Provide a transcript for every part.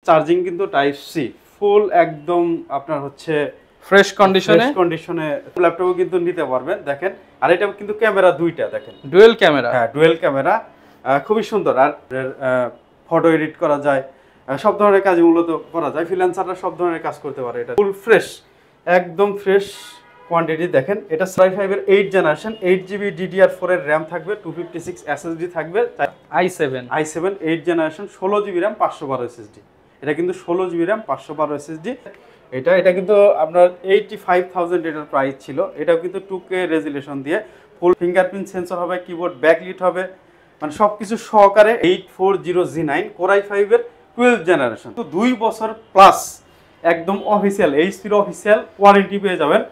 Charging কিন্তু type C, ফুল একদম আপনার হচ্ছে ফ্রেশ কন্ডিশনে ল্যাপটপও কিন্তু নিতে পারবেন। দেখেন, আর এটা কিন্তু ক্যামেরা দুইটা, দেখেন ডুয়েল ক্যামেরা। হ্যাঁ, ডুয়েল ক্যামেরা, খুবই সুন্দর। আর ফটো এডিট করা যায়, সব ধরনের কাজ মূলত করা যায়। ফ্রিল্যান্সাররা সব ধরনের কাজ করতে পারে। এটা ফুল ফ্রেশ, একদম ফ্রেশ কোয়ান্টিটি। দেখেন, এটা i5 এর 8 জেনারেশন, 8GB DDR4 এর RAM থাকবে, 256 SSD থাকবে, i7 8 generation, 16GB RAM 512 SSD। এটা কিন্তু 16GB RAM 512 SSD। এটা কিন্তু আপনার 85,000 এটার প্রাইস ছিল। এটাও কিন্তু 2K রেজুলেশন দিয়ে ফুল ফিঙ্গারপ্রিন্ট সেন্সর হবে, কিবোর্ড ব্যাকলিট হবে, মানে সবকিছু সহকারে 840G9 Core i5 এর 12 জেনারেশন। তো 2 বছর প্লাস একদম অফিসিয়াল এইচপির অফিসিয়াল ওয়ারেন্টি পেয়ে যাবেন।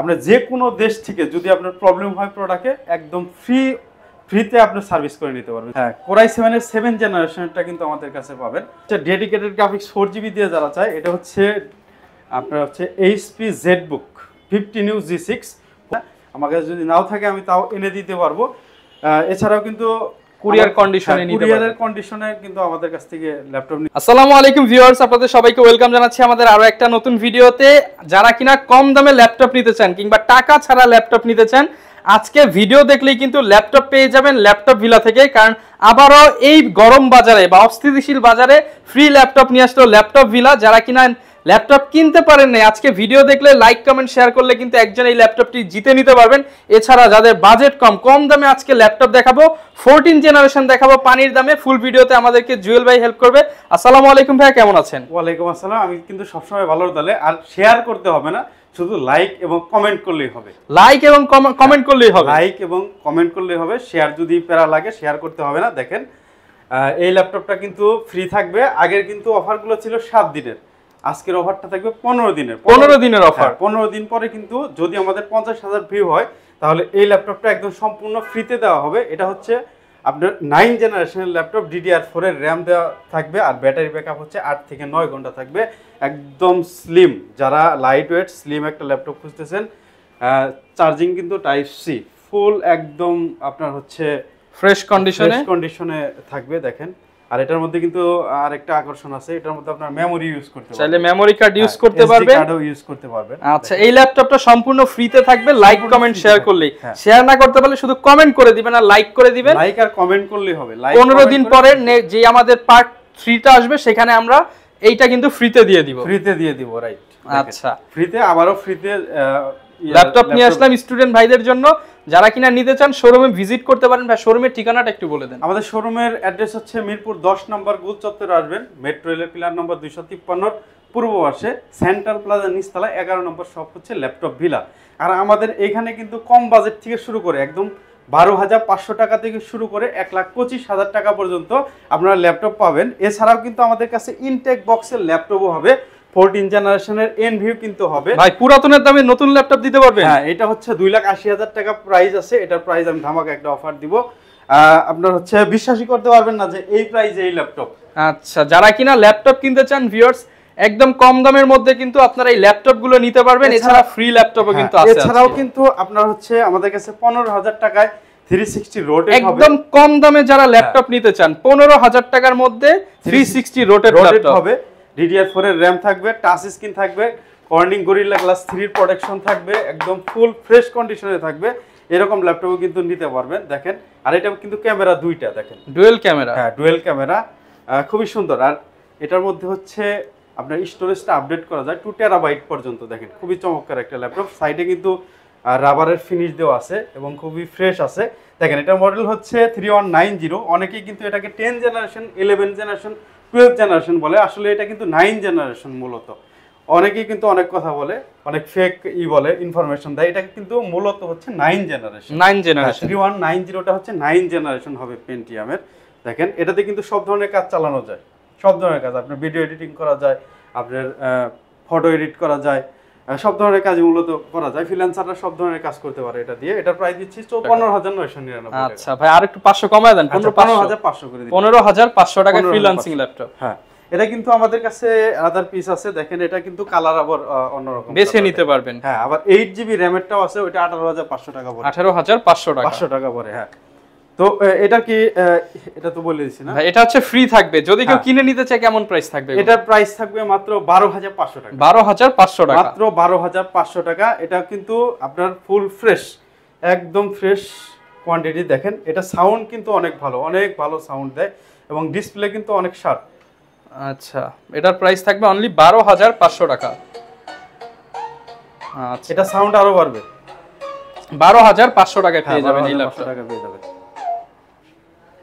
আপনার যে কোনো দেশ থেকে যদি আপনার প্রবলেম হয় প্রোডাক্টে, একদম ফ্রিতে আপনার সার্ভিস করে নিতে পারবেন। হ্যাঁ, Core i7 এর 7 জেনারেশনটা কিন্তু আমাদের কাছে পাবেন। ডেডিকেটেড গ্রাফিক্স 4GB দিয়ে যারা চায়, এটা হচ্ছে আপনার হচ্ছে HP ZBook 15U G6। আমার কাছে যদি নাও থাকে আমি তাও এনে দিতে পারবো। এছাড়াও কিন্তু কুরিয়ার কন্ডিশনে নিতে পারবেন। কুরিয়ারের কন্ডিশনে কিন্তু আমাদের কাছ থেকে ল্যাপটপ নিতে। আসসালামু আলাইকুম ভিউয়ার্স, আপনাদের সবাইকে ওয়েলকাম জানাচ্ছি আমাদের আরো একটা নতুন ভিডিওতে। যারা কিনা কম দামে ল্যাপটপ নিতে চান কিংবা টাকা ছাড়া ল্যাপটপ নিতে চান, আজকে ভিডিও দেখলেই কিন্তু ল্যাপটপ পেয়ে যাবেন ল্যাপটপ ভিলা থেকে। কারণ আবারও এই গরম বাজারে বা অস্থিতিশীল বাজারে ফ্রি ল্যাপটপ নিয়ে আসলো ল্যাপটপ ভিলা। যারা কিনা ল্যাপটপ কিনতে পারেন না, আজকে ভিডিও দেখলে লাইক কমেন্ট শেয়ার করলে কিন্তু একজন এই ল্যাপটপটি জিতে নিতে পারবেন। এছাড়া যাদের বাজেট কম দামে আজকে ল্যাপটপ দেখাবো, 14 জেনারেশন দেখাবো পানির দামে। ফুল ভিডিওতে আমাদেরকে জুয়েল ভাই হেল্প করবে। আসসালামু আলাইকুম ভাই, কেমন আছেন? ওয়ালাইকুম আসসালাম। আমি কিন্তু সবসময় ভালোর দলে। আর শেয়ার করতে হবে না, শুধু লাইক এবং কমেন্ট করলেই হবে। লাইক এবং কমেন্ট করলেই হবে। লাইক এবং কমেন্ট করলেই হবে, শেয়ার যদি প্যারা লাগে শেয়ার করতে হবে না। দেখেন, এই ল্যাপটপটা কিন্তু ফ্রি থাকবে। আগের কিন্তু অফারগুলো ছিল 7 দিনের, আজকের অফারটা থাকবে 15 দিনের। 15 দিনের অফার। 15 দিন পরে কিন্তু যদি আমাদের 50,000 ভিউ হয়, তাহলে এই ল্যাপটপটা একদম সম্পূর্ণ ফ্রিতে দেওয়া হবে। এটা হচ্ছে আপনার 9 জেনারেশনের ল্যাপটপ, DDR4 এর RAM দেওয়া থাকবে, আর ব্যাটারি ব্যাকআপ হচ্ছে 8 থেকে 9 ঘন্টা থাকবে। একদম স্লিম, যারা লাইট ওয়েট স্লিম একটা ল্যাপটপ খুঁজতেছেন, চার্জিং কিন্তু টাইপ সি, ফুল একদম আপনার হচ্ছে ফ্রেশ কন্ডিশনে থাকবে। দেখেন, আর এটার মধ্যে কিন্তু আরেকটা আকর্ষণ আছে, এটার মধ্যে আপনার মেমরি ইউজ করতে পারবেন, চাইলে মেমরি কার্ড ইউজ করতে পারবেন, কার্ডও ইউজ করতে পারবেন। আচ্ছা, এই ল্যাপটপটা সম্পূর্ণ ফ্রিতে থাকবে। লাইক কমেন্ট শেয়ার করলেই, শেয়ার না করতে পারলে শুধু কমেন্ট করে দিবেন আর লাইক করে দিবেন। লাইক আর কমেন্ট করলেই হবে। 15 দিন পরে যে আমাদের পার্ট 3টা আসবে, সেখানে আমরা এইটা কিন্তু ফ্রিতে দিয়ে দিব। রাইট, আচ্ছা, ফ্রিতে আবারও ফ্রিতে ল্যাপটপ নিয়ে আসলাম স্টুডেন্ট ভাইদের জন্য। যারা কিনা নিতে চান শোরুমে ভিজিট করতে পারেন। ভাই, শোরুমের ঠিকানাটা একটু বলে দেন। আমাদের শোরুমের অ্যাড্রেস হচ্ছে মিরপুর 10 নম্বর গোল চত্বরে আসবেন, মেট্রো রেলের পিলার নম্বর 253 পূর্ব পাশে, সেন্ট্রাল প্লাজা নিচতলা 11 নম্বর শপ হচ্ছে ল্যাপটপ ভিলা। আর আমাদের এখানে কিন্তু কম বাজেট থেকে শুরু করে একদম 12,500 টাকা থেকে শুরু করে 1,25,000 টাকা পর্যন্ত আপনারা ল্যাপটপ পাবেন। এছাড়াও কিন্তু আমাদের কাছে ইনটেক বক্সের ল্যাপটপও হবে, 14 জেনারেশনের এনভিউ কিন্তু হবে। ভাই, পুরাতনের দামে নতুন ল্যাপটপ দিতে পারবেন? হ্যাঁ, এটা হচ্ছে 2,80,000 টাকা প্রাইস আছে। এটার প্রাইস আমি ধামাকা একটা অফার দিব। আপনার হচ্ছে বিশ্বাসই করতে পারবেন না যে এই প্রাইসে এই ল্যাপটপ। আচ্ছা, যারা কিনা ল্যাপটপ কিনতে চান ভিউয়ার্স, একদম কম দামের মধ্যে কিন্তু আপনারা এই ল্যাপটপগুলো নিতে পারবেন। এছাড়া ফ্রি ল্যাপটপও কিন্তু আছে। এছাড়াও কিন্তু আপনার হচ্ছে আমাদের কাছে 15,000 টাকায় 360 রোটেট হবে। একদম কম দামে যারা ল্যাপটপ নিতে চান, 15,000 টাকার মধ্যে 360 রোটেট ল্যাপটপ হবে। DDR4 এর RAM থাকবে, টাচ স্ক্রিন থাকবে, কর্নিং গরিলা গ্লাস 3 প্রোটেকশন থাকবে, একদম ফুল ফ্রেশ কন্ডিশনে থাকবে। এরকম ল্যাপটপও কিন্তু নিতে পারবেন। দেখেন, আর এটা কিন্তু ক্যামেরা দুইটা, দেখেন ডুয়েল ক্যামেরা। হ্যাঁ, ডুয়েল ক্যামেরা, খুবই সুন্দর। আর এটার মধ্যে হচ্ছে আপনার স্টোরেজটা আপডেট করা যায় 2 টেরাবাইট পর্যন্ত। দেখেন, খুবই চমৎকার একটা ল্যাপটপ। সাইডে কিন্তু রাবারের ফিনিশ দেওয়া আছে এবং খুবই ফ্রেশ আছে। দেখেন, এটার মডেল হচ্ছে 3190। অনেকেই কিন্তু এটাকে 10 জেনারেশন, 11 জেনারেশন, 12 জেনারেশন বলে। আসলে এটা কিন্তু 9 জেনারেশন মূলত। অনেকেই কিন্তু অনেক কথা বলে, অনেক ফেক বলে, ইনফরমেশন দেয়। এটা কিন্তু মূলত হচ্ছে 9 জেনারেশন। 3190টা হচ্ছে 9 জেনারেশন হবে পেন্টিয়ামের। দেখেন, এটাতে কিন্তু সব ধরনের কাজ চালানো যায়, সব ধরনের কাজ। আপনার ভিডিও এডিটিং করা যায়, আপনার ফটো এডিট করা যায়, সব ধরনের কাজ মূলত করা যায়। ফ্রিল্যান্সাররা সব ধরনের কাজ করতে পারে এটা দিয়ে। এটার প্রাইস দিচ্ছি 15,999 টাকা। আচ্ছা ভাই, আর একটু 500 কমায় দেন। 15,500 করে দিন। 15,500 টাকা ফ্রিল্যান্সিং ল্যাপটপ। হ্যাঁ, এটা কিন্তু আমাদের কাছে আদার পিস আছে। দেখেন, এটা কিন্তু কালার আবার অন্যরকম, বেছে নিতে পারবেন। হ্যাঁ, আবার 8GB RAM এরটাও আছে, ওটা 18,500 টাকা পড়ে। 18,500 টাকা 500 টাকা পড়ে। হ্যাঁ, তো এটা কি এটা তো বলে দিছি না ভাই এটা হচ্ছে ফ্রি থাকবে, যদি কেউ হ্যাঁ। কিনে নিতে চায় কেমন প্রাইস থাকবে? এটার প্রাইস থাকবে মাত্র 12,500 টাকা। 12,500 টাকা, মাত্র 12,500 টাকা। এটা কিন্তু আপনার ফুল ফ্রেশ, একদম ফ্রেশ কোয়ান্টিটি। দেখেন এটা সাউন্ড কিন্তু অনেক ভালো সাউন্ড দেয় এবং ডিসপ্লে কিন্তু অনেক শার্প। আচ্ছা, এটার প্রাইস থাকবে অনলি 12,500 টাকা। আচ্ছা, এটা সাউন্ড আরো বাড়বে। 12,500 টাকায় পেয়ে যাবেন এই 12,500 ল্যাপটপ। টাকা পেয়ে যাবেন।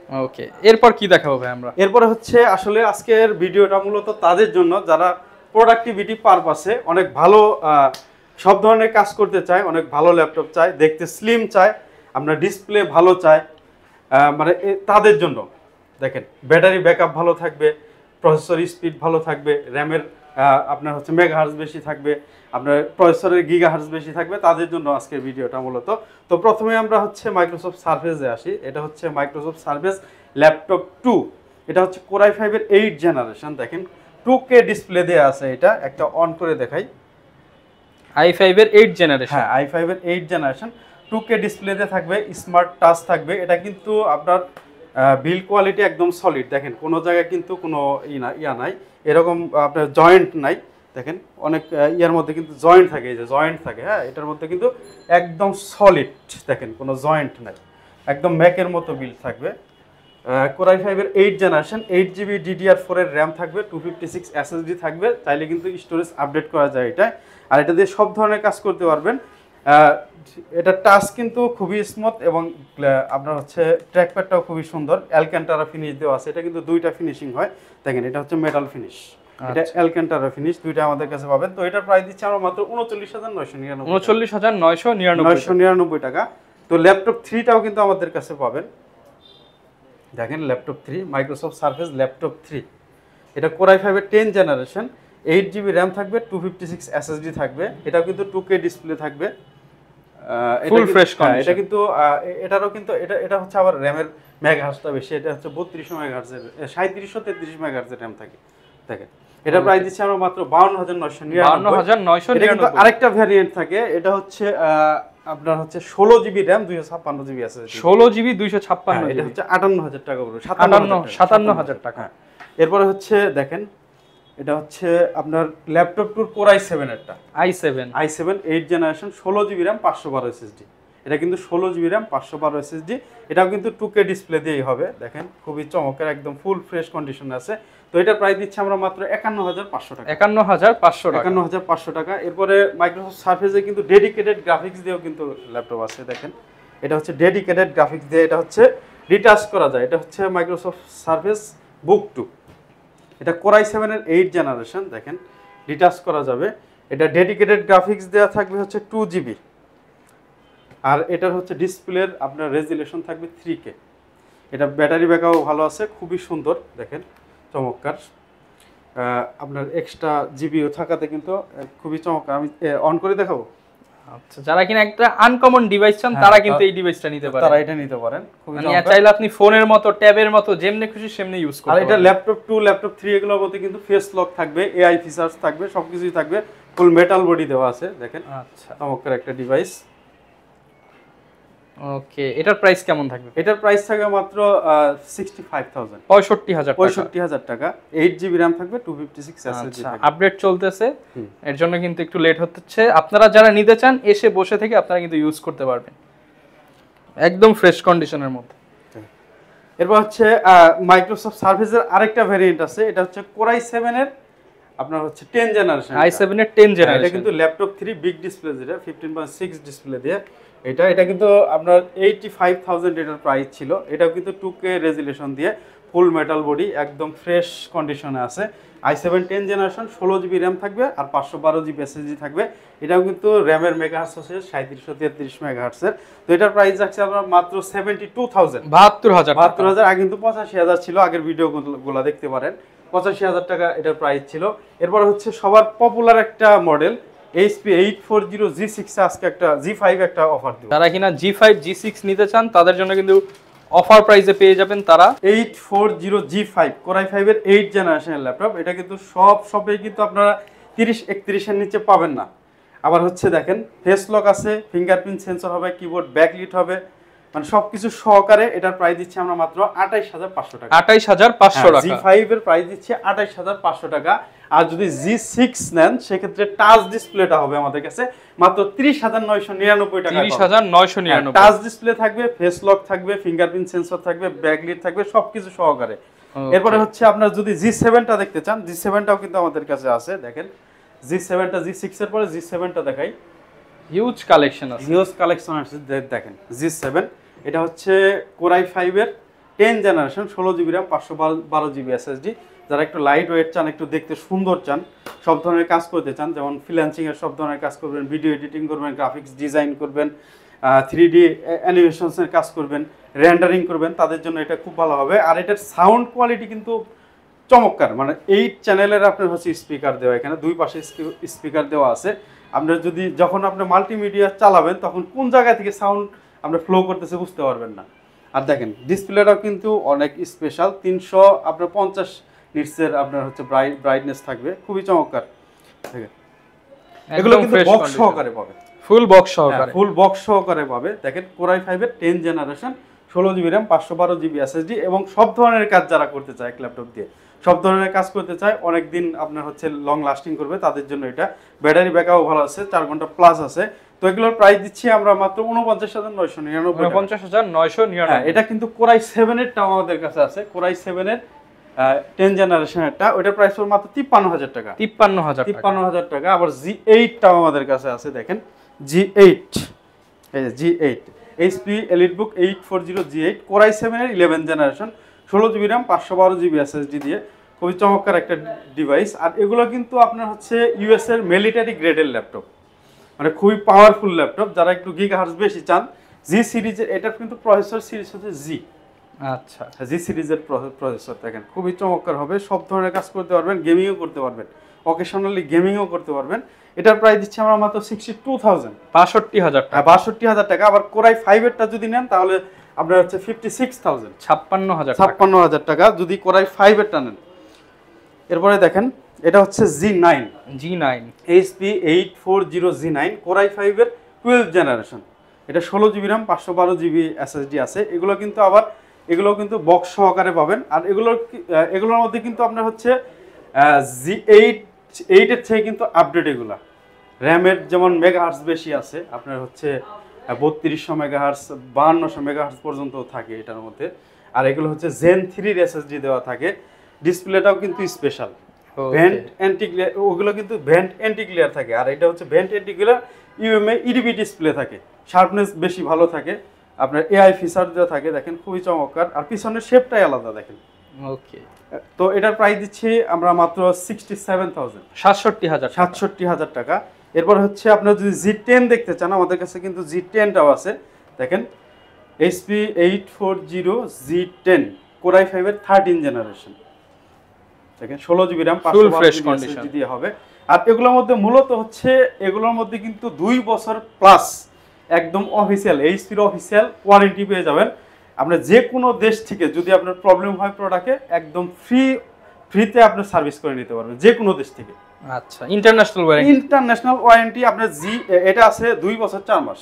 ওকে, এরপর কি দেখাবো ভাই আমরা? এরপরে হচ্ছে আসলে আজকের ভিডিওটা মূলত তাদের জন্য যারা প্রোডাক্টিভিটি পারপাসে অনেক ভালো সব ধরনের কাজ করতে চায়, অনেক ভালো ল্যাপটপ চায়, দেখতে স্লিম চায়, আপনার ডিসপ্লে ভালো চায়, মানে তাদের জন্য। দেখেন ব্যাটারি ব্যাকআপ ভালো থাকবে, প্রসেসর স্পিড ভালো থাকবে, র্যামের আপনার হচ্ছে মেগাহার্জ বেশি থাকবে, আপনার প্রসেসরের গিগাহার্জ বেশি থাকবে, তাদের জন্য আজকের ভিডিওটা মূলত। তো প্রথমে আমরা হচ্ছে মাইক্রোসফট সার্ফেসে আসি। এটা হচ্ছে মাইক্রোসফট সার্ফেস ল্যাপটপ 2। এটা হচ্ছে Core i5-এর 8 জেনারেশন। দেখেন 2K ডিসপ্লে দেওয়া আছে। এটা একটা অন করে দেখাই। i5-এর 8 জেনারেশন। হ্যাঁ, i5-এর 8 জেনারেশন 2K ডিসপ্লেতে থাকবে, স্মার্ট টাচ থাকবে। এটা কিন্তু আপনার বিল্ড কোয়ালিটি একদম সলিড। দেখেন কোনো জায়গায় কিন্তু কোনো ইয়া নাই, এরকম আপনার জয়েন্ট নাই। দেখেন অনেক ইয়ার মধ্যে কিন্তু জয়েন্ট থাকে, এই যে জয়েন্ট থাকে। হ্যাঁ, এটার মধ্যে কিন্তু একদম সলিড। দেখেন কোনো জয়েন্ট নাই, একদম ম্যাকের মতো বিল্ড থাকবে। Core i5-এর 8 জেনারেশন, 8GB DDR4-এর র্যাম থাকবে, 256 SSD থাকবে। চাইলে কিন্তু স্টোরেজ আপডেট করা যায় এটা। আর এটা দিয়ে সব ধরনের কাজ করতে পারবেন। এটা টাচ কিন্তু খুবই স্মুথ এবং আপনার হচ্ছে ট্র্যাকপ্যাডটাও খুবই সুন্দর। অ্যালক্যান্টারা ফিনিশ দেওয়া আছে। এটা কিন্তু দুইটা ফিনিশিং হয়। দেখেন এটা হচ্ছে মেটাল ফিনিশ, এটা অ্যালক্যান্টারা ফিনিশ, দুইটা আমাদের কাছে পাবেন। তো এটার প্রাইস দিচ্ছি আমরা মাত্র 39,999 39,999 টাকা। তো ল্যাপটপ 3টাও কিন্তু আমাদের কাছে পাবেন। দেখেন ল্যাপটপ 3, মাইক্রোসফট সার্ফেস ল্যাপটপ 3। এটা Core i5-এর 10 জেনারেশন, 8GB র্যাম থাকবে, 256 SSD থাকবে। এটাও কিন্তু 2K ডিসপ্লে থাকবে। Full fresh condition. এটা কিন্তু এটারও কিন্তু এটা হচ্ছে আবার র্যামের মেগাহার্জটা বেশি। এটা হচ্ছে 3200 মেগাহার্জের, 3733 মেগাহার্জের র্যাম থাকে। দেখেন এটা প্রাইস দিচ্ছি আমরা মাত্র 52,999। এটা কিন্তু আরেকটা ভ্যারিয়েন্ট থাকে। এটা হচ্ছে আপনার হচ্ছে 16GB RAM, 256GB SSD। 16GB 256GB, এটা হচ্ছে 58,000 টাকা পড়বে। 57,000 টাকা। এরপরে হচ্ছে দেখেন এটা হচ্ছে আপনার ল্যাপটপ টুর Core i7-এরটা, i7 8 generation, 16GB RAM, 512 SSD। এটা কিন্তু 16GB র্যাম, 512 SSD। এটাও কিন্তু 2K ডিসপ্লে দিয়েই হবে। দেখেন খুবই চমৎকার, একদম ফুল ফ্রেশ কন্ডিশনে আছে। তো এটার প্রাইস দিচ্ছি আমরা মাত্র 51,500 টাকা। 51,500 টাকা। এরপরে মাইক্রোসফট সার্ফেসে কিন্তু ডেডিকেটেড গ্রাফিক্স দিয়েও কিন্তু ল্যাপটপ আছে। দেখেন এটা হচ্ছে ডেডিকেটেড গ্রাফিক্স দিয়ে, এটা হচ্ছে রিটাচ করা যায়। এটা হচ্ছে মাইক্রোসফট সার্ফেস বুক 2। এটা Core i7-এর 8 জেনারেশন। দেখেন রিটাচ করা যাবে। এটা ডেডিকেটেড গ্রাফিক্স দেওয়া থাকবে হচ্ছে 2GB। আর এটার হচ্ছে ডিসপ্লের আপনার রেজুলেশন থাকবে 3K। এটা ব্যাটারি ব্যাকআপও ভালো আছে, খুবই সুন্দর। দেখেন চমৎকার। আপনার এক্সট্রা জিবিও থাকাতে কিন্তু খুবই চমৎকার। আমি অন করে দেখাবো। আচ্ছা, যারা কিনা একটা আনকমন ডিভাইস চান তারা কিন্তু এই ডিভাইসটা নিতে পারেন। তারা এটা নিতে পারেন। খুবই চমৎকার। চাইলে আপনি ফোনের মতো, ট্যাবের মতো যেমনি খুশি সেমনি ইউজ করতে আর পারেন। এটা ল্যাপটপ 2, ল্যাপটপ 3 এগুলোর মধ্যে কিন্তু ফেস লক থাকবে, এআই ফিচারস থাকবে, সবকিছুই থাকবে। ফুল মেটাল বডি দেওয়া আছে। দেখেন আচ্ছা, চমৎকার একটা ডিভাইস। ওকে, এটার প্রাইস কেমন থাকবে? এটার প্রাইস থাকবে মাত্র 65,000, 65,000 টাকা। 8GB র্যাম থাকবে, 256 SSD থাকবে। আপডেট চলতেছে, এর জন্য কিন্তু একটু লেট হচ্ছে। আপনারা যারা নিতে চান এসে বসে থেকে আপনারা কিন্তু ইউজ করতে পারবেন একদম ফ্রেশ কন্ডিশনের মধ্যে। এরপর হচ্ছে মাইক্রোসফট সার্ফেসের আরেকটা ভেরিয়েন্ট আছে। এটা হচ্ছে Core i7-এর আপনার হচ্ছে 10 জেনারেশন। i7-এর 10 জেনারেশন। এটা কিন্তু ল্যাপটপ 3 বিগ ডিসপ্লে, যেটা 15.6 ডিসপ্লে দিয়ে। এটা কিন্তু আপনার 85,000 এটার প্রাইস ছিল। এটাও কিন্তু 2K রেজুলেশন দিয়ে, ফুল মেটাল বডি, একদম ফ্রেশ কন্ডিশনে আছে। i7 10 জেনারেশন, 16GB র্যাম থাকবে আর 512GB SSD থাকবে। এটাও কিন্তু র্যামের মেগাহার্টজ আছে 3733 মেগাহার্টজের। তো এটার প্রাইস যাচ্ছে আমরা মাত্র 72,000, 72,000। আগে কিন্তু 85,000 ছিল। আগের ভিডিওগুলো দেখতে পারেন। 85,000 টাকা এটার প্রাইস ছিল। এরপর হচ্ছে সবার পপুলার একটা মডেল HP 840G6 আজকে একটা G5 একটা অফার দিব। যারা কিনা G5 G6 নিতে চান তাদের জন্য কিন্তু অফার প্রাইসে পেয়ে যাবেন তারা 840G5 Core i5-এর 8 জেনারেশনের ল্যাপটপ। এটা কিন্তু সবে কিন্তু আপনারা 30-31 এর নিচে পাবেন না। আবার হচ্ছে দেখেন ফেস লক আছে, ফিঙ্গারপ্রিন্ট সেন্সর হবে, কিবোর্ড ব্যাকলিট হবে, মানে সবকিছু সহকারে এটার প্রাইস দিচ্ছি আমরা মাত্র 28500 টাকা। 28500 টাকা। G5 এর প্রাইস দিচ্ছি 28500 টাকা। আর যদি G6 নেন সেক্ষেত্রে টাচ ডিসপ্লেটা হবে আমাদের কাছে মাত্র 30999 টাকা। 30999। টাচ ডিসপ্লে থাকবে, ফেস লক থাকবে, ফিঙ্গারপ্রিন্ট সেন্সর থাকবে, ব্যাকলাইট থাকবে, সবকিছু সহকারে। এরপরে হচ্ছে আপনারা যদি G7টা দেখতে চান, G7টাও কিন্তু আমাদের কাছে আছে। দেখেন G7টা, G6 এর পরে G7টা দেখাই। হিউজ কালেকশন আছে, হিউজ কালেকশন আছে। দেখেন G7, এটা হচ্ছে Core i5 এর 10 generation, 16GB RAM, 512GB SSD। যারা একটু লাইট ওয়েট চান, একটু দেখতে সুন্দর চান, সব ধরনের কাজ করতে চান, যেমন ফ্রিল্যান্সিং এর সব ধরনের কাজ করবেন, ভিডিও এডিটিং করবেন, গ্রাফিক্স ডিজাইন করবেন, 3D অ্যানিমেশনসের কাজ করবেন, রেন্ডারিং করবেন, তাদের জন্য এটা খুব ভালো হবে। আর এটার সাউন্ড কোয়ালিটি কিন্তু চমৎকার, মানে 8 চ্যানেলের আপনার হচ্ছে স্পিকার দেওয়া, এখানে দুই পাশে স্পিকার দেওয়া আছে। আপনার যদি যখন আপনি মাল্টিমিডিয়া চালাবেন তখন কোন জায়গা থেকে সাউন্ড আপনার ফ্লো করতেছে বুঝতে পারবেন না। আর দেখেন ডিসপ্লেটাও কিন্তু অনেক স্পেশাল, 350 নিটসের আপনার হচ্ছে ব্রাইটনেস থাকবে, খুবই চমৎকার। দেখেন এগুলো কিন্তু বক্স সহকারে পাবে, ফুল বক্স সহকারে, ফুল বক্স সহকারে পাবে। দেখেন Core i5 এর 10 generation, 16GB RAM, 512GB SSD এবং সব ধরনের কাজ যারা করতে চায় ল্যাপটপ দিয়ে, সব ধরনের কাজ করতে চায়, অনেক দিন আপনার হচ্ছে লং লাস্টিং করবে, তাদের জন্য এটা। ব্যাটারি ব্যাকআপও ভালো আছে, 4 ঘন্টা প্লাস আছে। তো এগুলোর প্রাইস দিচ্ছি আমরা মাত্র 49999। 49999। এটা কিন্তু Core i7 এরটাও আমাদের কাছে আছে। Core i7 এর 10 জেনারেশনেরটা, ওটার প্রাইস হলো মাত্র 53000 টাকা। 53000 টাকা। আবার G8টাও আমাদের কাছে আছে। দেখেন G8, এই যে G8 HP EliteBook 840 G8, Core i7 এর 11 generation, 16GB RAM, 512GB SSD দিয়ে খুবই চমৎকার একটা ডিভাইস। আর এগুলো কিন্তু আপনার হচ্ছে ইউএস এর মিলিটারি গ্রেডের ল্যাপটপ, মানে খুবই পাওয়ারফুল ল্যাপটপ। যারা একটু গিগাহার্টজ বেশি চান, জি সিরিজের, এটা কিন্তু প্রসেসর সিরিজ হচ্ছে জি। আচ্ছা, জি সিরিজের প্রসেসর দেখেন খুবই চমৎকার হবে, সব ধরনের কাজ করতে পারবেন, গেমিংও করতে পারবেন, অকেশনালি গেমিংও করতে পারবেন। এটার প্রাইস দিচ্ছি আমরা মাত্র 62000, 62000 টাকা। 62000 টাকা। আবার Core i5 এরটা যদি নেন তাহলে আপনার হচ্ছে 56000, 56000 টাকা যদি Core i5 এরটা নেন। এরপরে দেখেন এটা হচ্ছে G9, HP 840 G9, Core i5 এর 12 জেনারেশন, এটা 16GB RAM, 512GB SSD আছে। এগুলো কিন্তু আবার এগুলো কিন্তু বক্স সহকারে পাবেন। আর এগুলোর মধ্যে কিন্তু আপনার হচ্ছে G8 এর থেকে কিন্তু আপডেট এগুলা। র্যামের যেমন মেগাহার্টজ বেশি আছে, আপনার হচ্ছে 3200 মেগাহার্টজ, 5200 মেগাহার্টজ পর্যন্ত থাকে এটার মধ্যে। আর এগুলো হচ্ছে Zen 3 SSD দেওয়া থাকে। ডিসপ্লেটাও কিন্তু স্পেশাল, ভেন্ট অ্যান্টি গ্লেয়ার, ওগুলো কিন্তু ভেন্ট অ্যান্টি গ্লেয়ার থাকে। আর এটা হচ্ছে ভেন্ট অ্যান্টি গ্লেয়ার ইউএমএ ইডিবি ডিসপ্লে থাকে, শার্পনেস বেশি ভালো থাকে, আপনার এআই ফিচার দেওয়া থাকে। দেখেন খুবই চমৎকার, আর পিছনের শেপটাই আলাদা দেখেন। ওকে, তো এটার প্রাইস দিচ্ছি আমরা মাত্র 67000, 67000 টাকা। এরপর হচ্ছে আপনারা যদি G10 দেখতে চান, আমাদের কাছে কিন্তু G10টাও আছে। দেখেন HP 840 G10, Core i5 এর 13 জেনারেশন, দেখেন 16GB RAM, 512GB SSD দিয়ে হবে। আর এগুলোর মধ্যে মূলত হচ্ছে এগুলোর মধ্যে কিন্তু 2 বছর প্লাস একদম অফিসিয়াল এইচপির অফিসিয়াল ওয়ারেন্টি পেয়ে যাবেন। আপনার যে কোনো দেশ থেকে যদি আপনার প্রবলেম হয় প্রোডাক্টে, একদম ফ্রিতে আপনি সার্ভিস করে নিতে পারবেন যে কোনো দেশ থেকে। আচ্ছা, ইন্টারন্যাশনাল ওয়ারেন্টি আপনার এটা আছে 2 বছর 4 মাস,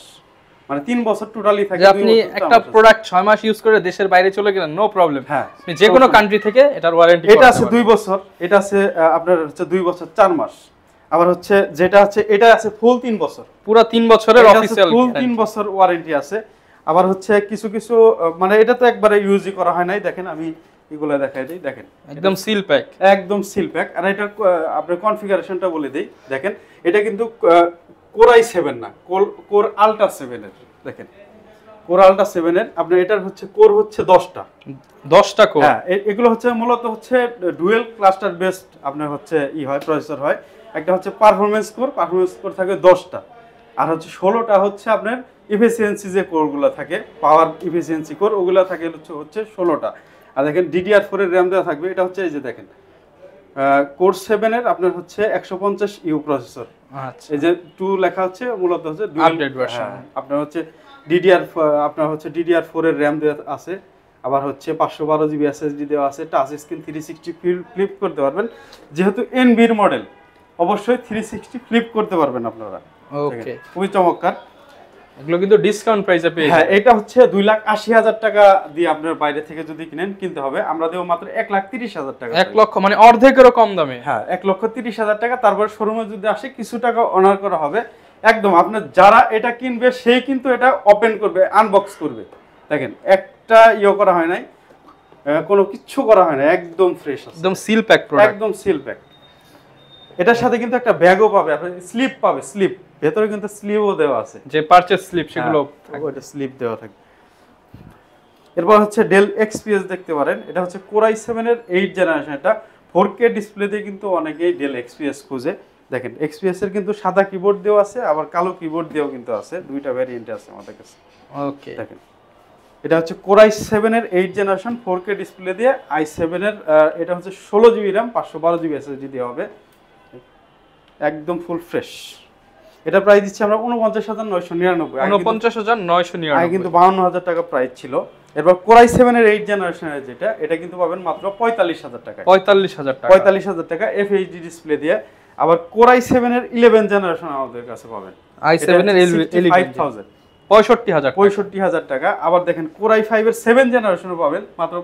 মানে 3 বছর টোটালি থাকে। আপনি একটা প্রোডাক্ট 6 মাস ইউজ করে দেশের বাইরে চলে গেলেন, নো প্রবলেম। হ্যাঁ, আপনি যে কোনো কান্ট্রি থেকে এটার ওয়ারেন্টি, এটা আছে 2 বছর, এটা আছে আপনার হচ্ছে 2 বছর 4 মাস। আবার হচ্ছে যেটা আছে এটা আছে ফুল 3 বছর, পুরো 3 বছরের অফিশিয়াল ফুল 3 বছর ওয়ারেন্টি আছে। আবার হচ্ছে কিছু কিছু মানে এটা তো একবারে ইউজই করা হয় নাই। দেখেন আমি এগুলো দেখাই দিই, দেখেন একদম সিল প্যাক, একদম সিল প্যাক। আর এটা আপনার কনফিগারেশনটা বলে দেই। দেখেন এটা কিন্তু Core i7 না, Core Ultra 7 এর। দেখেন Core Ultra 7 এর আপনার এটার হচ্ছে কোর হচ্ছে 10টা কোর। হ্যাঁ, এগুলো হচ্ছে মূলত হচ্ছে ডুয়েল ক্লাস্টার বেসড আপনার হচ্ছে হয় প্রসেসর হয়। একটা হচ্ছে পারফরম্যান্স কোর থাকে 10টা, আর হচ্ছে 16টা হচ্ছে আপনার এফিসিয়েন্সি যে কোরগুলো থাকে, পাওয়ার এফিসিয়েন্সি কোর, ওগুলো থাকে হচ্ছে 16টা। আর দেখেন DDR4 এর র্যাম দেওয়া থাকবে। এটা হচ্ছে এই যে দেখেন Core 7 এর আপনার হচ্ছে 150U প্রসেসর। আচ্ছা, এই যে 2 লেখা হচ্ছে মূলত হচ্ছে আপডেট ভার্সন। আপনার হচ্ছে DDR4 এর র্যাম দেওয়া আছে। আবার হচ্ছে 512GB SSD দেওয়া আছে। টাচ স্ক্রিন 360 ফ্লিপ করতে পারবেন, যেহেতু এনভির মডেল অবশ্যই 360 ফ্লিপ করতে পারবেন আপনারা। ওকে, খুবই চমৎকার। এগুলো কিন্তু ডিসকাউন্ট প্রাইসে পেয়ে হ্যাঁ, যাবেন। এটা হচ্ছে 2,80,000 টাকা দিয়ে আপনার বাইরে থেকে যদি কিনেন কিনতে হবে, আমরা দেবো মাত্র 1,30,000 টাকা। 1 লক্ষ মানে অর্ধেকেরও কম দামে। হ্যাঁ, 1,30,000 টাকা। তারপর শোরুমে যদি আসে কিছু টাকা অনার করা হবে। একদম আপনার যারা এটা কিনবে সেই কিন্তু এটা ওপেন করবে, আনবক্স করবে। দেখেন একটা করা হয় নাই, কোনো কিচ্ছু করা হয় না, একদম ফ্রেশ আছে, একদম সিল প্যাক প্রোডাক্ট, একদম সিল প্যাক। এটার সাথে কিন্তু একটা ব্যাগও পাবে, আপনি স্লিপ পাবে, স্লিপ ভেতরে কিন্তু স্লিপও দেওয়া আছে, যে পারচেজ স্লিপ সেগুলো ওইটা স্লিপ দেওয়া থাকে। এরপর হচ্ছে ডেল এক্সপিএস দেখতে পারেন, এটা হচ্ছে কোর i7 এর 8 জেনারেশন। এটা 4K ডিসপ্লেতে কিন্তু অনেকেই ডেল এক্সপিএস খুঁজে। দেখেন এক্সপিএস এর কিন্তু সাদা কিবোর্ড দেওয়া আছে, আবার কালো কিবোর্ড দিয়েও কিন্তু আছে, দুইটা ভ্যারিয়েন্ট আছে আমাদের কাছে। ওকে, দেখেন এটা হচ্ছে কোর i7 এর 8 জেনারেশন 4K ডিসপ্লে দিয়ে, i7 এর এটা হচ্ছে 16GB RAM 512GB SSD দেওয়া হবে, একদম ফুল ফ্রেশ। এটা প্রাইস দিচ্ছি আমরা 49,999। 49,999 আগে কিন্তু 52,000 টাকা প্রাইস ছিল। এরপর কোর i7 এর 8 জেনারেশনের যেটা, এটা কিন্তু পাবেন মাত্র 45,000 টাকা। 45,000 টাকা, 45,000 টাকা FHD ডিসপ্লে দিয়ে। আবার কোর i7 এর 11 জেনারেশন আমাদের কাছে পাবেন, i7 এর 65,000, 65,000 টাকা। আবার দেখেন কোর i5 এর 7 জেনারেশনও পাবেন মাত্র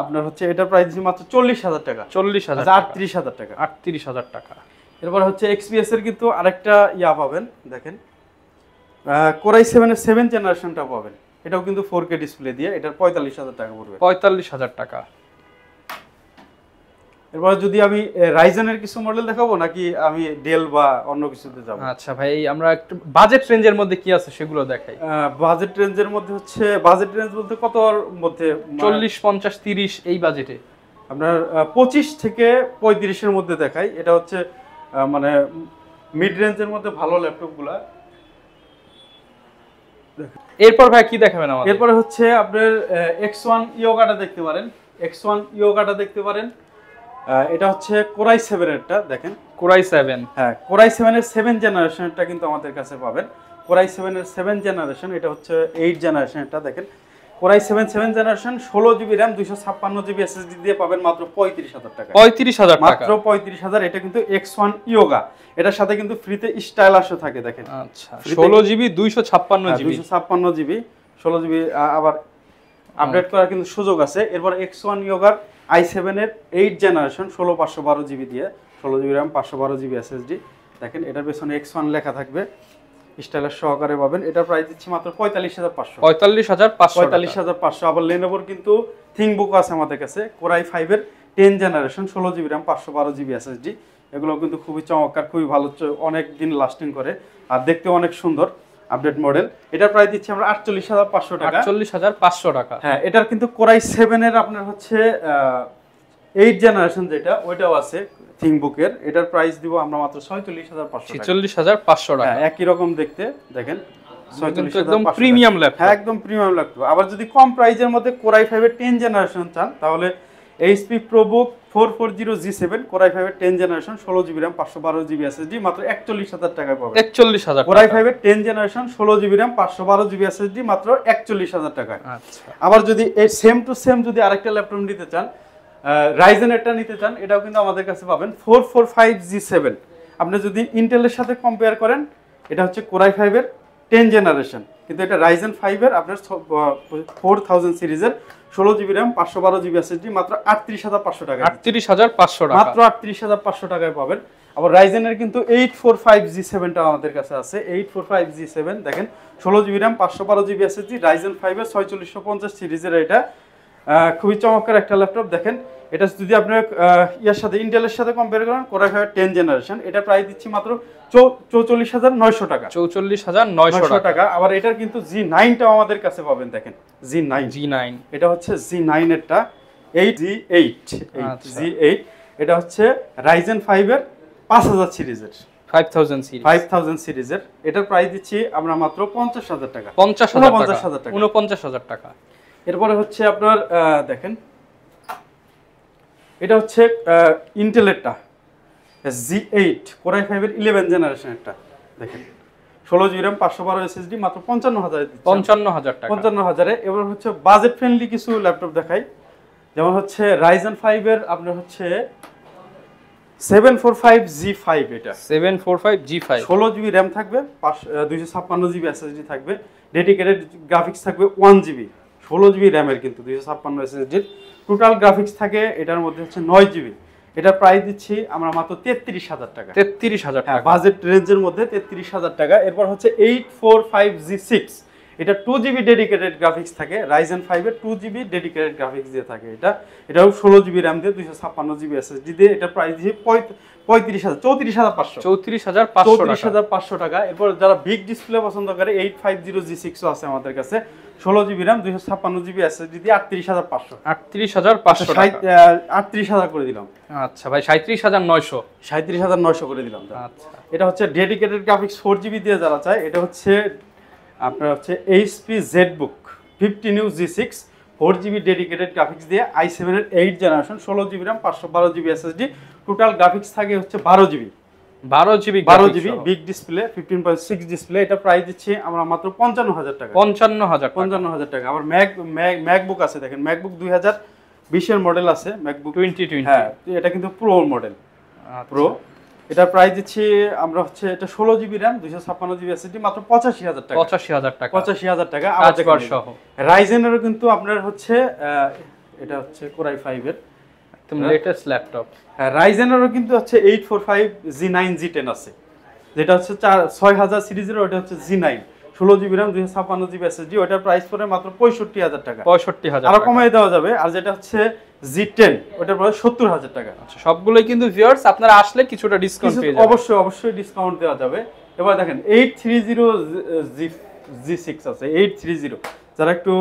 আপনার হচ্ছে এটার প্রাইস দিচ্ছি মাত্র 40,000 টাকা, 40,000, 38,000 টাকা, 38,000 টাকা। এরপর হচ্ছে XPS এর কিন্তু আরেকটা পাবেন, দেখেন কোর i7 এর 7 জেনারেশনটা পাবেন, এটাও কিন্তু 4K ডিসপ্লে দিয়ে, এটার 45,000 টাকা পড়বে, 45,000 টাকা। এরপর যদি আমি রাইজেনের কিছু মডেল দেখাবো নাকি আমি ডেল বা অন্য কিছুতে যাব? আচ্ছা ভাই, আমরা একটু বাজেট রেঞ্জের মধ্যে কি আছে সেগুলো দেখাই। বাজেট রেঞ্জের মধ্যে হচ্ছে, বাজেট রেঞ্জ বলতে কতর মধ্যে? 40, 50, 30 এই বাজেটে আপনার 25 থেকে 35 এর মধ্যে দেখাই। এটা হচ্ছে মানে মিড রেঞ্জের মধ্যে ভালো ল্যাপটপগুলা। এরপর ভাই কি দেখাবেন আমাদের? এরপরে হচ্ছে আপনার X1 ইয়োগাটা দেখতে পারেন, X1 ইয়োগাটা দেখতে পারেন। এটা হচ্ছে কোর i7 এরটা, দেখেন কোর i7, হ্যাঁ কোর i7 এর 7 জেনারেশনটা কিন্তু আমাদের কাছে পাবেন। কোর i7 এর 7 জেনারেশন, এটা হচ্ছে 8 জেনারেশনটা। দেখেন core i7 7 generation 16GB RAM 256GB SSD দিয়ে পাবেন মাত্র 35,000 টাকা, 35,000 টাকা, মাত্র 35,000। এটা কিন্তু X1 ইয়োগা, এটার সাথে কিন্তু ফ্রিতে স্টাইলাশও থাকে, দেখেন আচ্ছা 16GB 256GB, 256GB 16GB আবার আপডেট করার কিন্তু সুযোগ আছে। এরপর X1 ইয়োগার i7 এর 8 জেনারেশন 16/512GB দিয়ে, 16GB RAM 512GB SSD। দেখেন এটার পেছনে X1 লেখা থাকবে, স্টাইলাস সহকারে পাবেন। এটার প্রাইস দিচ্ছি মাত্র 45,500, 45,500। আবার লেনোভোর কিন্তু থিংবুক আছে আমাদের কাছে, কোর i5 এর 10 generation 16GB RAM 512GB SSD। এগুলো কিন্তু খুবই চমৎকার, খুবই ভালো, অনেক দিন লাস্টিং করে, আর দেখতে অনেক সুন্দর, আপডেট মডেল। এটার প্রাইস দিচ্ছি আমরা 48,500 টাকা, 48,500 টাকা। হ্যাঁ এটার কিন্তু কোর i7 এর আপনার হচ্ছে 8 জেনারেশন যেটা, ওইটাও আছে থিংবুকের। এটার প্রাইস দিব আমরা মাত্র 46,500 টাকা, 46,500 টাকা। হ্যাঁ একই রকম দেখতে, দেখেন 46,500 একদম প্রিমিয়াম ল্যাপটপ, হ্যাঁ একদম প্রিমিয়াম ল্যাপটপ। আবার যদি কম প্রাইজের মধ্যে কোর i5 এর 10 জেনারেশন চান, তাহলে HP ProBook 440G7 core i5 এর 10 generation 16GB RAM 512GB SSD মাত্র 41,000 টাকায় পাবেন। 41,000 কোর i5 এর 10 generation 16GB RAM 512GB SSD মাত্র 41,000 টাকায়। আচ্ছা, আবার যদি এই সেম টু সেম যদি আরেকটা ল্যাপটপ নিতে চান, রাইজেনেরটা নিতে চান, এটাও কিন্তু আমাদের কাছে পাবেন 445G7। আপনি যদি ইন্টেলের সাথে কম্পেয়ার করেন, এটা হচ্ছে কোর i5 এর 10 জেনারেশন, কিন্তু এটা রাইজেন 5 এর আপনার 4000 সিরিজের 16GB RAM 512GB SSD মাত্র 38,500 টাকা, 38,500 টাকা, মাত্র 38,500 টাকায় পাবেন। আবার রাইজেনের কিন্তু 845G7টা আমাদের কাছে আছে, 845G7 দেখেন 16GB RAM 512GB SSD Ryzen 5 এর 4650 সিরিজের। এটা খুবই চমৎকার একটা ল্যাপটপ। দেখেন এটা যদি আপনার ইয়ার সাথে ইন্টেলের সাথে কম্পেয়ার করেন, কোর i5 10 জেনারেশন, এটা প্রাইস দিচ্ছি মাত্র 44,900 টাকা, 44,900 টাকা। আবার এটার কিন্তু G9টাও আমাদের কাছে পাবেন, দেখেন G9, এটা হচ্ছে G9 এরটা 8G8, G8 এটা হচ্ছে রাইজেন 5 এর 5000 সিরিজের, 5000 সিরিজের। এটার প্রাইস দিচ্ছি আমরা মাত্র 50,000 টাকা, 50,000 টাকা, 49,000 টাকা। এরপরে হচ্ছে আপনার দেখেন এটা হচ্ছে ইন্টেলেরটা G8 কোর i5 এর 11 জেনারেশনেরটা। দেখেন 16GB RAM 512 SSD মাত্র 55,000 দিচ্ছি, 55,000 টাকা, 55,000। এবার হচ্ছে বাজেট ফ্রেন্ডলি কিছু ল্যাপটপ দেখাই, যেমন হচ্ছে রাইজেন 5 এর আপনার হচ্ছে 745G5 এটা 745G5 16GB র্যাম থাকবে, 256GB SSD থাকবে, ডেডিকেটেড গ্রাফিক্স থাকবে 1GB, 16GB র্যামের কিন্তু 256 SSD টোটাল গ্রাফিক্স থাকে এটার মধ্যে হচ্ছে 9GB। এটা প্রাইস দিচ্ছি আমরা মাত্র 33,000 টাকা। 33,000 টাকা বাজেট রেঞ্জের মধ্যে 33,000 টাকা। এরপর হচ্ছে 845G6, এটা 2GB ডেডিকেটেড গ্রাফিক্স থাকে, Ryzen 5 এর 2GB ডেডিকেটেড গ্রাফিক্স দিয়ে থাকে। এটাও 16GB র্যাম দিয়ে 256GB SSD দিয়ে। এটা প্রাইস দিয়ে 34,500 টাকা। এরপর যারা বিগ ডিসপ্লে পছন্দ করে 850G6 আছে আমাদের কাছে, 16GB র্যাম 256GB SSD দিয়ে 38,500। 38,000 করে দিলাম। আচ্ছা ভাই 37,900 37,900 করে দিলাম। আচ্ছা এটা হচ্ছে ডেডিকেটেড গ্রাফিক্স 4GB দিয়ে যারা চায়, এটা হচ্ছে আপনার হচ্ছে HP ZBook 50 G6 4GB dedicated graphics দিয়ে i7 এর 8 generation, 16GB RAM 512GB SSD, total graphics থাকে হচ্ছে 12GB বিগ ডিসপ্লে 15.6 ডিসপ্লে। এটা প্রাইস দিচ্ছি আমরা মাত্র 55,000 টাকা। 55,000 টাকা। আবার ম্যাকবুক আছে, দেখেন ম্যাকবুক 2020 এর মডেল আছে, ম্যাকবুক 2020। হ্যাঁ, এটা কিন্তু প্রো মডেল, প্রো। এটা প্রাইস দিচ্ছি আমরা হচ্ছে এটা 16GB র্যাম 256GB SSD মাত্র 85,000 টাকা। 85,000 টাকা আবার সহ। রাইজেনেরও কিন্তু আপনার হচ্ছে এটা হচ্ছে Core i5 এর একদম লেটেস্ট ল্যাপটপ। হ্যাঁ, রাইজেনেরও কিন্তু হচ্ছে 845G9 G10 আছে, যেটা হচ্ছে 6000 সিরিজের, ওটা হচ্ছে G9 16GB RAM 256GB SSD। ওটার প্রাইস পড়ে মাত্র 65,000 টাকা। 65,000 আরো কমাই দেওয়া যাবে। আর যেটা হচ্ছে G10 ওটার প্রাইস 70,000 টাকা। আচ্ছা, সবগুলোই কিন্তু ভিউয়ার্স আপনারা আসলে কিছুটা ডিসকাউন্ট পেয়ে যাবেন। অবশ্যই ডিসকাউন্ট দেওয়া যাবে। এবার দেখেন 830G6 আছে, 830 যারা একটু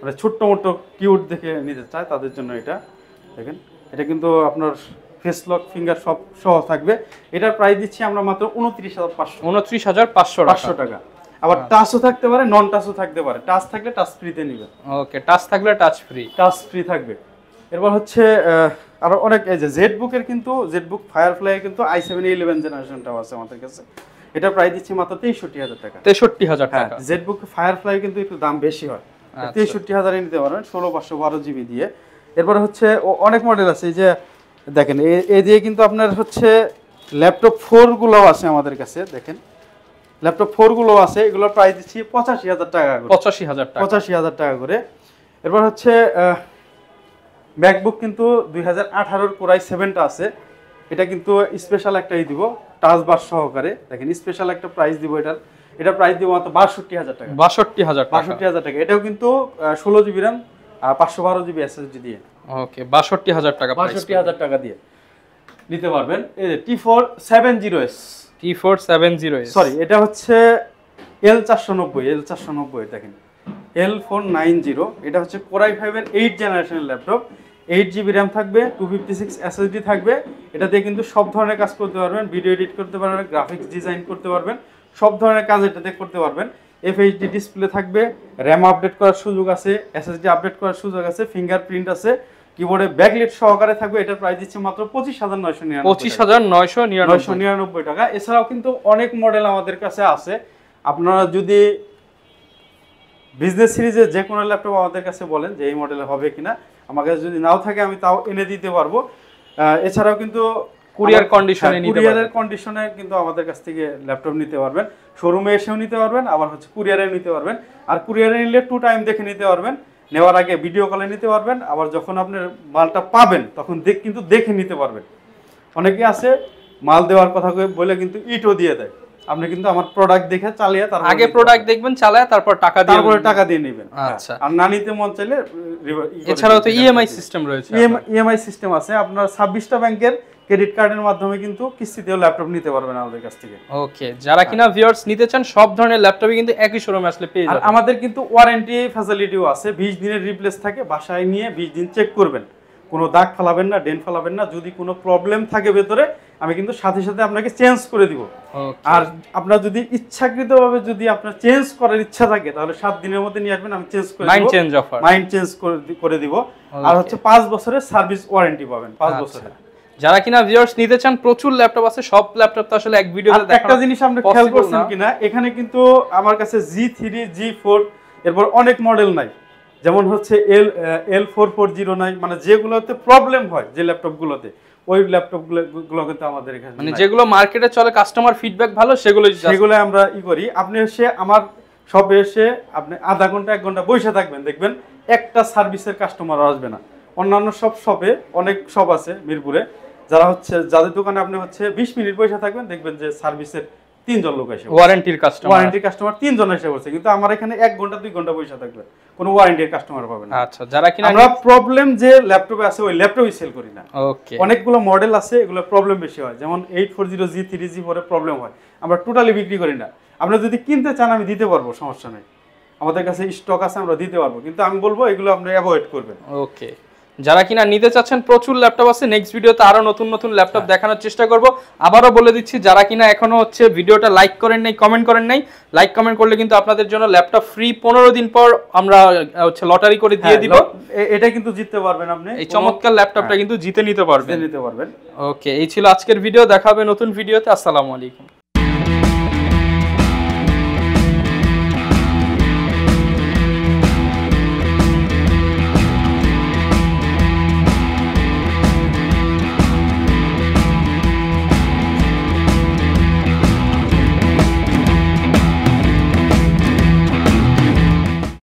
মানে ছোট্ট মোটো কিউট দেখে নিতে চায় তাদের জন্য এটা দেখেন। এটা কিন্তু আপনার ফেস লক ফিঙ্গার সব সহ থাকবে। এটার প্রাইস দিচ্ছি আমরা মাত্র 29,500 টাকা। আবার টাচও থাকতে পারে, নন টাচও থাকতে পারে। টাচ থাকলে টাচ ফ্রিতে নিবে। ওকে, টাচ থাকলে টাচ ফ্রি থাকবে। এরপর হচ্ছে আরো অনেক, এই যে জেডবুকের কিন্তু জেডবুক ফায়ারফ্লাই কিন্তু i7 11 জেনারেশনটাও আছে আমাদের কাছে। এটা প্রাইস দিচ্ছি মাত্র 63,000 টাকা। 63,000 টাকা। জেডবুক ফায়ারফ্লাই কিন্তু একটু দাম বেশি হয়, 63,000 এ নিতে পারবেন 16/512GB দিয়ে। এরপরে হচ্ছে অনেক মডেল আছে, এই যে দেখেন এই দিয়ে কিন্তু আপনার হচ্ছে ল্যাপটপ 4 গুলো আছে আমাদের কাছে। দেখেন ল্যাপটপ 4 গুলো আছে, এগুলোর প্রাইস দিচ্ছি 85,000 টাকা করে। 85,000 টাকা করে। এরপর হচ্ছে ম্যাকবুক কিন্তু 2018 Core i7টা আছে, এটা কিন্তু স্পেশাল একটা দিব টাচ বার সহকারে। দেখেন স্পেশাল একটা প্রাইস দিব এটার। এটা প্রাইস দিব মাত্র 62,000 টাকা। 62,000 টাকা। এটাও কিন্তু 16GB র্যাম 512GB SSD দিয়ে। ওকে, 62,000 টাকা। 62,000 টাকা দিয়ে নিতে পারবেন। এই যে T470S, সরি এটা হচ্ছে L490 দেখেন, L490। এটা হচ্ছে Core i5 এর 8 জেনারেশনের ল্যাপটপ, 8GB র্যাম থাকবে, 256 SSD থাকবে। এটা দিয়ে কিন্তু সব ধরনের কাজ করতে পারবেন, ভিডিও এডিট করতে পারবেন, গ্রাফিক্স ডিজাইন করতে পারবেন, সব ধরনের কাজ এটাতে করতে পারবেন। FHD ডিসপ্লে থাকবে, র্যাম আপডেট করার সুযোগ আছে, SSD আপডেট করার সুযোগ আছে, ফিঙ্গারপ্রিন্ট আছে, কিবোর্ডে ব্যাকলাইট সহকারে থাকবে। এটার প্রাইস দিচ্ছে মাত্র 25,999 টাকা। এছাড়াও কিন্তু অনেক মডেল আমাদের কাছে আছে। আপনারা যদি বিজনেস সিরিজে যে কোনো ল্যাপটপ আমাদের কাছে বলেন যে এই মডেলে হবে কিনা, আমার কাছে যদি নাও থাকে আমি তাও এনে দিতে পারবো। এছাড়াও কিন্তু কুরিয়ার কন্ডিশনে কিন্তু আমাদের কাছ থেকে ল্যাপটপ নিতে পারবেন, শোরুমে এসেও নিতে পারবেন, আবার হচ্ছে কুরিয়ারে নিতে পারবেন। আর কুরিয়ারে নিলে 2 টাইম দেখে নিতে পারবেন, নেওয়ার আগে ভিডিও কলে নিতে পারবেন, আবার যখন আপনার মালটা পাবেন তখন কিন্তু দেখে নিতে পারবেন। অনেকে আছে মাল দেওয়ার কথা বলে কিন্তু ইটও দিয়ে দেয়। আপনি কিন্তু আমার প্রোডাক্ট দেখে চালিয়ে তারপর আগে প্রোডাক্ট দেখবেন, চালায় তারপর টাকা দিয়ে নেবেন। আচ্ছা, আর না নিতে মন চাইলে এছাড়াও তো ইএমআই সিস্টেম রয়েছে। ইএমআই সিস্টেম আছে। আপনার 26টা ব্যাংকের ক্রেডিট কার্ডের মাধ্যমে কিন্তু কিস্তিতেও ল্যাপটপ নিতে পারবেন আমাদের কাছ থেকে। ওকে, যারা কিনা ভিউয়ার্স নিতে চান সব ধরনের ল্যাপটপই কিন্তু একই শোরুমে আসলে পেয়ে যাবেন। আমাদের কিন্তু ওয়ারেন্টি ফ্যাসিলিটিও আছে, 20 দিনের রিপ্লেস থাকে। বাসায় নিয়ে 20 দিন চেক করবেন, কোনো দাগ ফালাবেন না, ডেন্ট ফালাবেন না। যদি কোনো প্রবলেম থাকে ভেতরে, আমি কিন্তু সাথে সাথে আপনাকে চেঞ্জ করে দিব। আর আপনার যদি ইচ্ছাকৃতভাবে যদি আপনার চেঞ্জ করার ইচ্ছা থাকে তাহলে 7 দিনের মধ্যে নিয়ে আসবেন, আমি চেঞ্জ করে দিব। মাইন্ড চেঞ্জ করে দিব। আর হচ্ছে 5 বছরের সার্ভিস ওয়ারেন্টি পাবেন, 5 বছরের। যারা কিনা ভিউয়ার্স নিতে চান, প্রচুর ল্যাপটপ আছে, সব ল্যাপটপ তো আসলে এক ভিডিওতে দেখানো। একটা জিনিস আপনি খেয়াল করছেন কিনা, এখানে কিন্তু আমার কাছে G3 G4 এরপর অনেক মডেল নাই, যেমন হচ্ছে L440 নাই, মানে যেগুলোতে প্রবলেম হয় যে ল্যাপটপগুলোতে ওই ল্যাপটপ গুলো কিন্তু আমাদের এখানে মানে যেগুলো মার্কেটে চলে কাস্টমার ফিডব্যাক ভালো সেগুলো আমরা করি। আপনি এসে আমার শপে এসে আপনি আধা ঘন্টা 1 ঘন্টা বসে থাকবেন, দেখবেন একটা সার্ভিসের কাস্টমার আসবে না। অন্যান্য সব শপে, অনেক শপ আছে মিরপুরে, যাদের দোকানে আপনি 20 মিনিট বসে থাকবেন, দেখবেন যে সার্ভিসের 3 জন লোক এসে, ওয়ারেন্টির কাস্টমার 3 জন এসে বসে। কিন্তু আমার এখানে 1 ঘন্টা 2 ঘন্টা বসে থাকবেন, কোনো ওয়ারেন্টির কাস্টমার পাবেন না। আচ্ছা, যারা কিনা আমরা প্রবলেম যে ল্যাপটপে আছে ওই ল্যাপটপই সেল করি না। ওকে, অনেকগুলো মডেল আছে, এগুলো প্রবলেম বেশি হয়, যেমন 840 G3 G4 এর প্রবলেম হয়, আমরা টোটালি বিক্রি করি না। আপনি যদি কিনতে চান আমি দিতে পারবো, সমস্যা নেই, আমাদের কাছে স্টক আছে, আমরা দিতে পারবো, কিন্তু আমি বলবো এগুলো আপনি অ্যাভয়েড করবেন। ওকে, যারা কিনা নিতে চাচ্ছেন প্রচুর ল্যাপটপ আছে, নেক্সট ভিডিওতে আরো নতুন নতুন ল্যাপটপ দেখানোর চেষ্টা করব। আবারও বলে দিচ্ছি, যারা কিনা এখনো ভিডিওটা লাইক করেন নাই, কমেন্ট করেন নাই, লাইক কমেন্ট করলে কিন্তু আপনাদের জন্য ল্যাপটপ ফ্রি 15 দিন পর আমরা লটারি করে দিয়ে দিব। এটা কিন্তু জিততে পারবেন, আপনি এই চমৎকার ল্যাপটপটা কিন্তু জিতে নিতে পারবেন। ওকে, এই ছিল আজকের ভিডিও, দেখা হবে নতুন ভিডিওতে। আসসালামু আলাইকুম।